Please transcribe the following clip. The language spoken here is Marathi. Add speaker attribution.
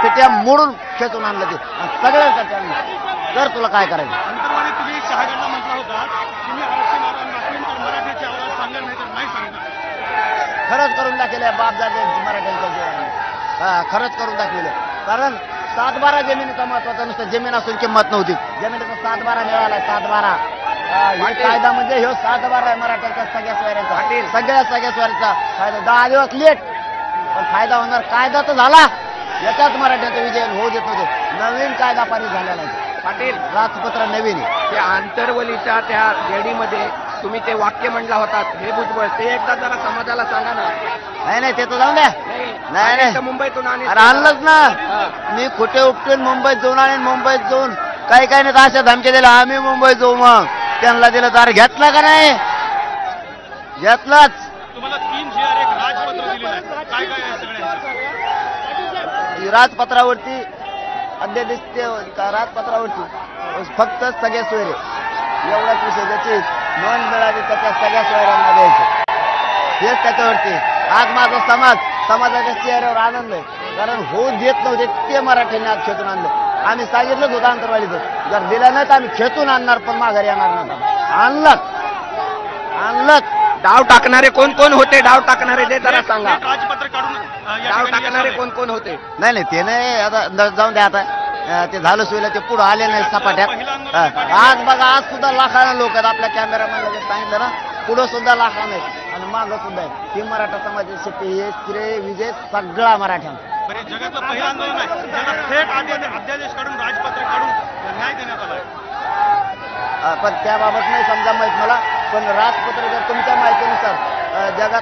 Speaker 1: फिट्या मोडून खेचून आणलं ते सगळ्यांसाठी आणलं. तर तुला काय करायचं?
Speaker 2: अंतरवाली तुम्ही शहागडला म्हटला होता तुम्ही आरक्षण दाखवेन तर मराठीची आवाज सांगणार नाही तर नाही सांगणार.
Speaker 1: खरंच करून दाखवले बापदादे मराठ्यांच्या जीवाने. खरंच करून दाखवले. कारण 7-12 जमिनीचा महत्वाचा नुसतं जमीन असून किंमत नव्हती. जमिनीचा 7-12 मिळाला. 7-12 हे कायदा म्हणजे ह्यो 7-12 आहे मराठ्यांचा सगळ्या स्वाऱ्यांचा. सगळ्या स्वाऱ्यांचा फायदा 10 दिवस लेट पण फायदा होणार. कायदा तर झाला याच्यात मराठ्यांचा विजय होऊ देत होते. नवीन कायदा पारित झालेला आहे.
Speaker 3: पाटील
Speaker 1: राजपत्र नवीन आहे.
Speaker 3: त्या आंतरवलीच्या त्या रेडीमध्ये तुम्ही ते वाक्य म्हणला होतात हे भुजबळ ते एकदा जरा समाजाला सांगा ना.
Speaker 1: नाही ते तर जाऊन द्या. नाही
Speaker 3: मुंबईतून आणि
Speaker 1: अरे आणलंच ना. मी खोटे उपटून मुंबईत जाऊन आणि मुंबईत जाऊन काही नाही तर अशा धमक्या दिल्या आम्ही मुंबईत जाऊ मग त्यांना दिलं तर घेतला का नाही? घेतलाच.
Speaker 2: तुम्हाला 3 GR एक राजपत्र दिलेलं आहे. काय काय आहे सगळ्यांचं?
Speaker 1: राजपत्रावरती अध्यादेश राजपत्रावरती फक्त सगळे सोयरे एवढाच विषय ज्याची नोंद मिळाली त्याच्या सगळ्या सोयऱ्यांना द्यायचं हेच त्याच्यावरती. आज माझा समाजाच्या चेहऱ्यावर आनंद आहे. कारण होऊ देत नव्हते ते मराठ्यांनी आज खेचून आणलं. आम्ही सांगितलंच होतं अंतरवालीचं जर दिलं नाही तर आम्ही खेचून आणणार पण माघारी येणार नाही. आणलं.
Speaker 3: डाव टाकणारे कोण कोण होते? डाव टाकणारे ते जरा सांगा.
Speaker 2: राजपत्र काढून
Speaker 3: डाव टाकणारे कोण कोण होते?
Speaker 1: नाही ते नाही आता जाऊन द्या. आता ते झालं सोयला ते पुढं आले नाही सपाट्यात. आज बघा आज सुद्धा लाखानं लोक आहेत. आपल्या कॅमेरामॅनला सांगितलं ना पुढं सुद्धा लाखानं आहेत आणि मागं सुद्धा आहे. ही मराठा समाजाची शेती हे श्रेय विजय सगळा मराठ्यांचा.
Speaker 2: बरे जगातलं पहिलं आंदोलन आहे ज्याला थेट अध्यादेश काढून राजपत्र काढून न्याय देण्यात आलाय.
Speaker 1: पण त्याबाबत नाही समजा माहित मला. पण राजपत्र जर तुमच्या माहितीनुसार जगात